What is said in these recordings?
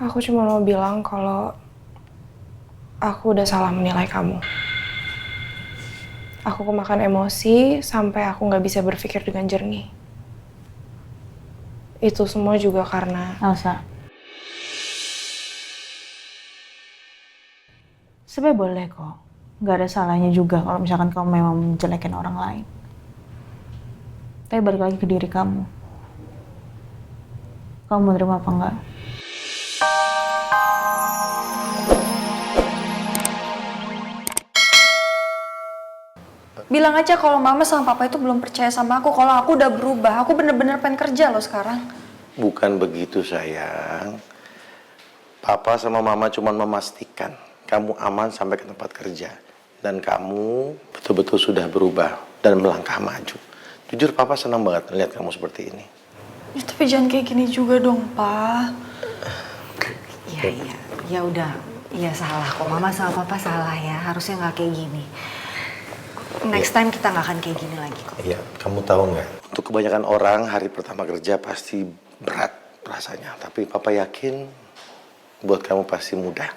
Aku cuma mau bilang kalau aku udah salah menilai kamu. Aku kemakan emosi sampai aku nggak bisa berpikir dengan jernih. Itu semua juga karena Elsa, sebenarnya boleh kok. Nggak ada salahnya juga kalau misalkan kamu memang menjelekin orang lain. Tapi balik lagi ke diri kamu. Kamu mau terima apa enggak? Bilang aja kalau mama sama papa itu belum percaya sama aku, kalau aku udah berubah. Aku bener-bener pengen kerja loh sekarang. Bukan begitu sayang. Papa sama mama cuma memastikan kamu aman sampai ke tempat kerja. Dan kamu betul-betul sudah berubah dan melangkah maju. Jujur papa senang banget melihat kamu seperti ini. Ya, tapi jangan kayak gini juga dong, Pa. Iya, ya udah. Iya salah kok, mama sama papa salah ya. Harusnya nggak kayak gini. Next time kita nggak akan kayak gini lagi kok. Iya, kamu tahu nggak? Untuk kebanyakan orang hari pertama kerja pasti berat rasanya. Tapi papa yakin buat kamu pasti mudah.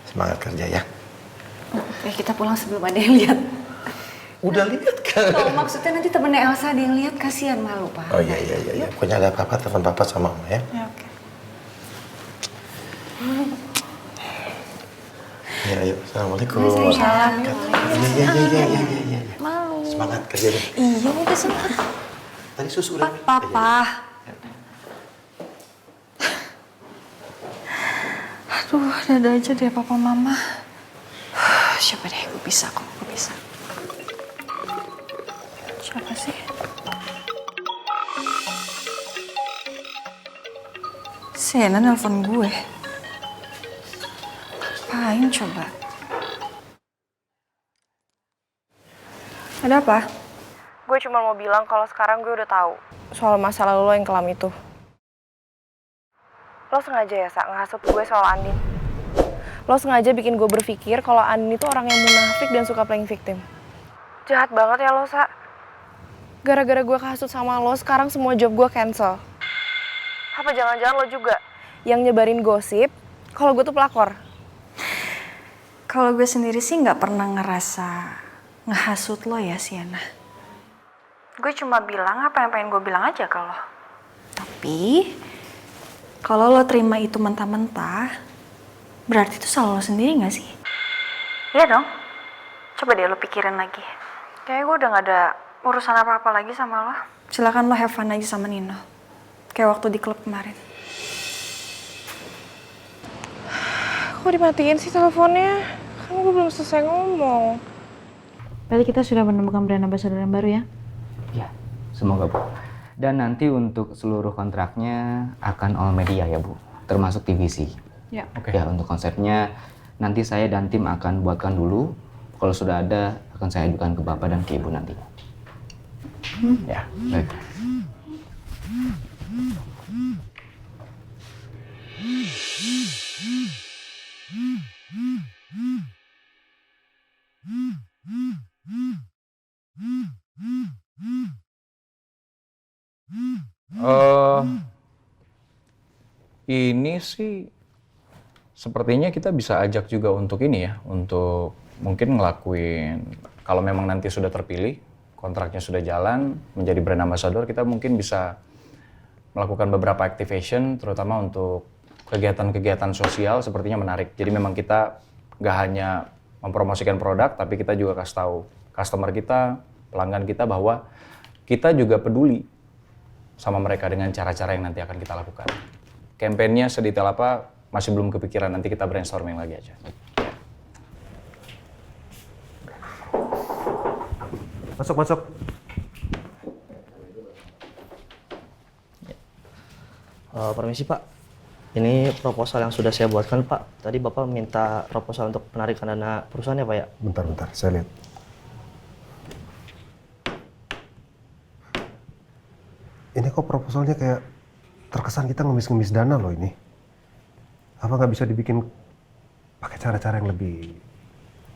Semangat kerja ya. Ya kita pulang sebelum ada yang lihat. Udah lihat kan? Oh, maksudnya nanti temennya Elsa ada yang lihat, kasihan malu pak. Oh iya. Pokoknya ada apa-apa telepon papa sama mama ya. Ya oke. Ya ayo, assalamualaikum. Salam. Iya. Malu. Semangat kerjanya. Iya udah semangat. Tadi susu udah. Papa. Aduh, ada aja deh papa mama. Siapa deh, gue bisa kok, gue bisa. Siapa sih? Sienna nelpon gue. Apain coba? Ada apa? gue cuma mau bilang kalau sekarang gue udah tahu soal masa lalu lo yang kelam itu. Lo sengaja ya, Sa, ngehasut gue soal Andin. Lo sengaja bikin gue berpikir kalau Andin itu orang yang munafik dan suka playing victim. Jahat banget ya lo, Sa. Gara-gara gue kehasut sama lo, sekarang semua job gue cancel. Apa jangan-jangan lo juga yang nyebarin gosip kalau gue tuh pelakor? Kalau gue sendiri sih nggak pernah ngerasa ngehasut lo ya, Sienna. Gue cuma bilang apa yang pengen gue bilang aja ke lo. Tapi kalau lo terima itu mentah-mentah, berarti itu salah lo sendiri nggak sih? Iya dong. Coba deh lo pikirin lagi. Kayaknya gue udah nggak ada urusan apa-apa lagi sama lo. Silakan lo have fun aja sama Nino. Kayak waktu di klub kemarin. Kok dimatiin sih teleponnya? Kan gue belum selesai ngomong. Berarti kita sudah menemukan brand ambassador yang baru ya? Ya, semoga Bu. Dan nanti untuk seluruh kontraknya akan all media ya Bu, termasuk TVC. Ya. Oke. Ya, untuk konsepnya nanti saya dan tim akan buatkan dulu. Kalau sudah ada akan saya ajukan ke Bapak dan ke Ibu nanti. Ya, baik. Ini sih sepertinya kita bisa ajak juga untuk ini ya, untuk mungkin ngelakuin, kalau memang nanti sudah terpilih, kontraknya sudah jalan, menjadi brand ambassador, kita mungkin bisa melakukan beberapa activation, terutama untuk kegiatan-kegiatan sosial sepertinya menarik. Jadi memang kita nggak hanya mempromosikan produk, tapi kita juga kasih tahu customer kita, pelanggan kita bahwa kita juga peduli sama mereka dengan cara-cara yang nanti akan kita lakukan. Kampanyenya sedetail apa masih belum kepikiran, nanti kita brainstorming lagi aja. Masuk. Permisi Pak, ini proposal yang sudah saya buatkan Pak. Tadi Bapak minta proposal untuk penarikan dana perusahaan ya Pak ya? Bentar, saya lihat. Ini kok proposalnya kayak terkesan kita ngemis-ngemis dana loh ini. Apa nggak bisa dibikin pakai cara-cara yang lebih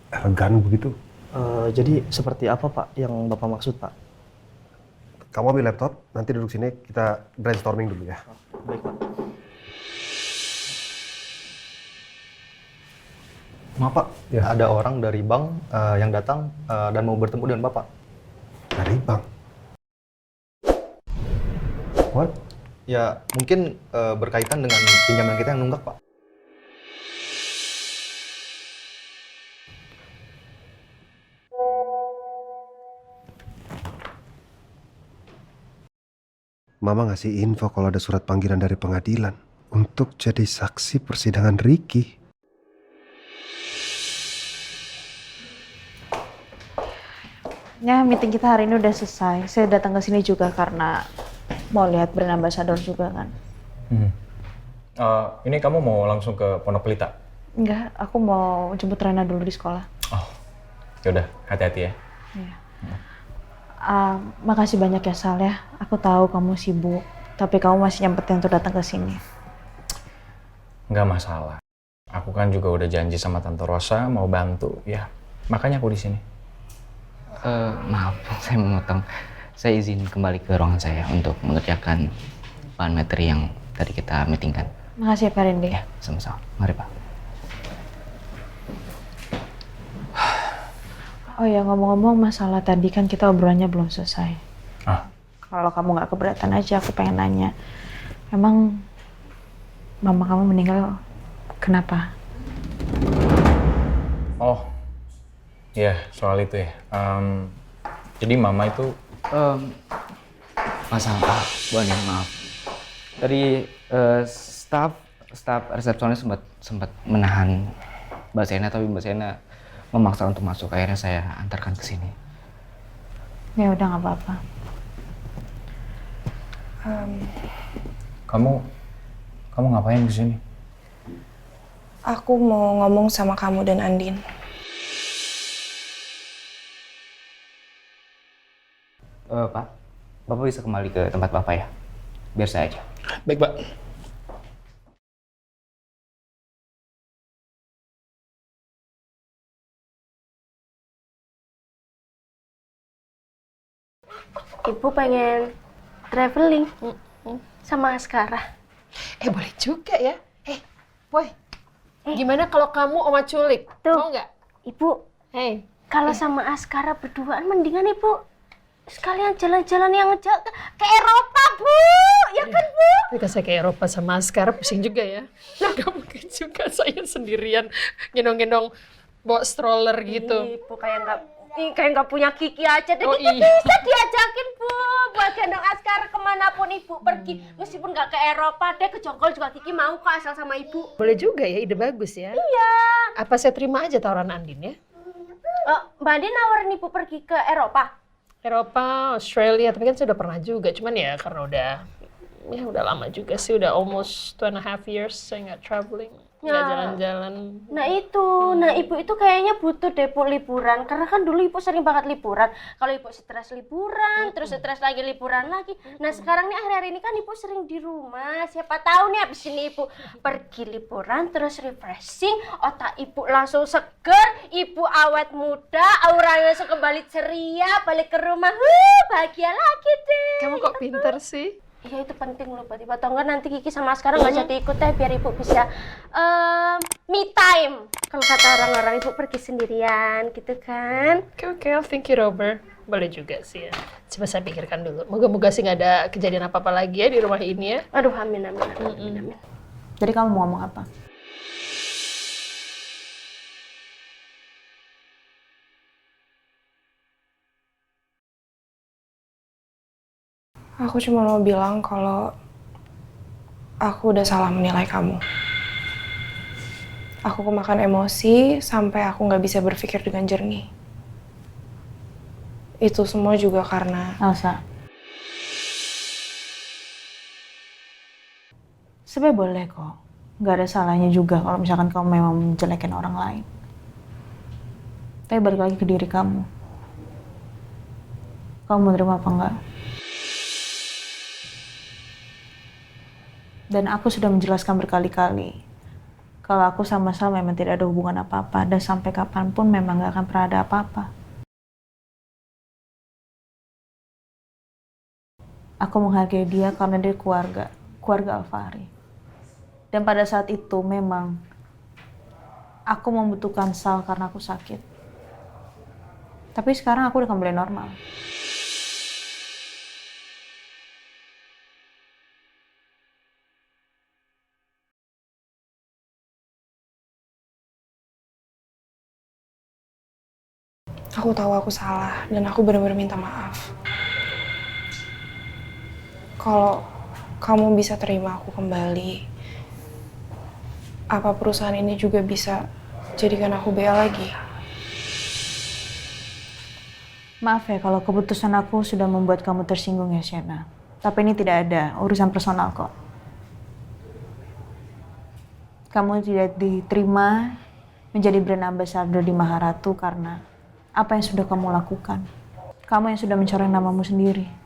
elegan begitu? Jadi seperti apa Pak yang Bapak maksud Pak? Kamu ambil laptop, nanti duduk sini kita brainstorming dulu ya. Baik Pak. Maaf Pak, Ya. ada orang dari bank yang datang dan mau bertemu dengan Bapak. Dari bank. What? Ya, mungkin berkaitan dengan pinjaman kita yang nunggak Pak. Mama ngasih info kalau ada surat panggilan dari pengadilan untuk jadi saksi persidangan Ricky. Ya, meeting kita hari ini udah selesai. Saya datang ke sini juga karena mau lihat brand ambassador juga kan. Ini kamu mau langsung ke Pondok Pelita? Enggak, aku mau jemput Rena dulu di sekolah. Oh, yaudah, hati-hati ya. Iya. Makasih banyak ya Sal ya. Aku tahu kamu sibuk, tapi kamu masih nyempetin untuk datang ke sini. Nggak masalah. Aku kan juga udah janji sama Tante Rosa mau bantu, ya. Makanya aku di sini. Maaf, saya memotong. Saya izin kembali ke ruangan saya untuk mengerjakan bahan materi yang tadi kita meetingkan. Makasih ya Pak Randy. Ya, sama-sama. Mari Pak. Oh ya, ngomong-ngomong masalah tadi kan kita obrolannya belum selesai. Kalau kamu nggak keberatan aja, aku pengen nanya. Emang mama kamu meninggal kenapa? Oh, iya soal itu ya. Jadi mama itu... Masalah, Bu Andin, maaf. Tadi staf resepsionis sempat menahan Mbak Sena, tapi Mbak Sena memaksa untuk masuk. Akhirnya saya antarkan ke sini. Ya udah nggak apa-apa. Kamu ngapain di sini? Aku mau ngomong sama kamu dan Andin. Pak, Bapak bisa kembali ke tempat Bapak ya? Biar saya aja. Baik, Pak. Ibu pengen traveling sama Askara. Boleh juga ya. Boy, gimana kalau kamu Oma culik? Tuh. Mau nggak? Ibu, kalau sama Askara berduaan mendingan Ibu sekalian jalan-jalan yang ke Eropa, Bu. Ya kan, Bu? Ketika saya ke Eropa sama Askara pusing juga ya. Nggak mungkin juga saya sendirian gendong-gendong bawa stroller gitu. Ibu kayak nggak punya Kiki aja deh. Oh, Kita iya. bisa diajakin, Bu, buat gendong Askara kemanapun Ibu pergi. Meskipun nggak ke Eropa deh, ke Jonggol juga Kiki mau kok asal sama Ibu. Boleh juga ya, ide bagus ya. Iya. Apa saya terima aja tawaran Andin ya? Mbak Andin nawarin Ibu pergi ke Eropa. Eropa, Australia, tapi kan saya udah pernah juga. Cuman ya karena udah lama juga sih, udah almost 2.5 years saya nggak traveling, nggak jalan-jalan. Nah Ibu itu kayaknya butuh deh Bu liburan, karena kan dulu Ibu sering banget liburan. Kalau Ibu stres liburan, terus stres lagi liburan lagi. Nah sekarang nih akhir-akhir ini kan Ibu sering di rumah. Siapa tahu nih abis ini Ibu pergi liburan, terus refreshing, otak Ibu langsung seger, Ibu awet muda, auranya langsung kembali ceria, balik ke rumah, bahagia lagi deh. Kamu kok pinter sih? Iya itu penting loh buat Ibu. Atau enggak nanti Kiki sama Askara nggak jadi ikut deh, biar Ibu bisa me time. Kalau kata orang-orang Ibu pergi sendirian gitu kan. Oke, I'll think it over. Boleh juga sih ya. Coba saya pikirkan dulu. Moga-moga sih nggak ada kejadian apa-apa lagi ya di rumah ini ya. Aduh amin, amin. Jadi kamu mau ngomong apa? Aku cuma mau bilang kalau aku udah salah menilai kamu. Aku kemakan emosi sampai aku nggak bisa berpikir dengan jernih. Itu semua juga karena... Elsa. Sebenarnya boleh kok. Nggak ada salahnya juga kalau misalkan kamu memang menjelekin orang lain. Tapi balik lagi ke diri kamu. Kamu menerima apa enggak? Dan aku sudah menjelaskan berkali-kali kalau aku sama Sal memang tidak ada hubungan apa-apa dan sampai kapanpun memang gak akan pernah ada apa-apa. Aku menghargai dia karena dia keluarga Alfahri. Dan pada saat itu memang aku membutuhkan Sal karena aku sakit. Tapi sekarang aku udah kembali normal. Aku tahu aku salah dan aku benar-benar minta maaf. Kalau kamu bisa terima aku kembali, apa perusahaan ini juga bisa jadikan aku bea lagi? Maaf ya kalau keputusan aku sudah membuat kamu tersinggung ya, Sienna. Tapi ini tidak ada urusan personal kok. Kamu tidak diterima menjadi brand ambassador di Maharatu karena apa yang sudah kamu lakukan. Kamu yang sudah mencoreng namamu sendiri.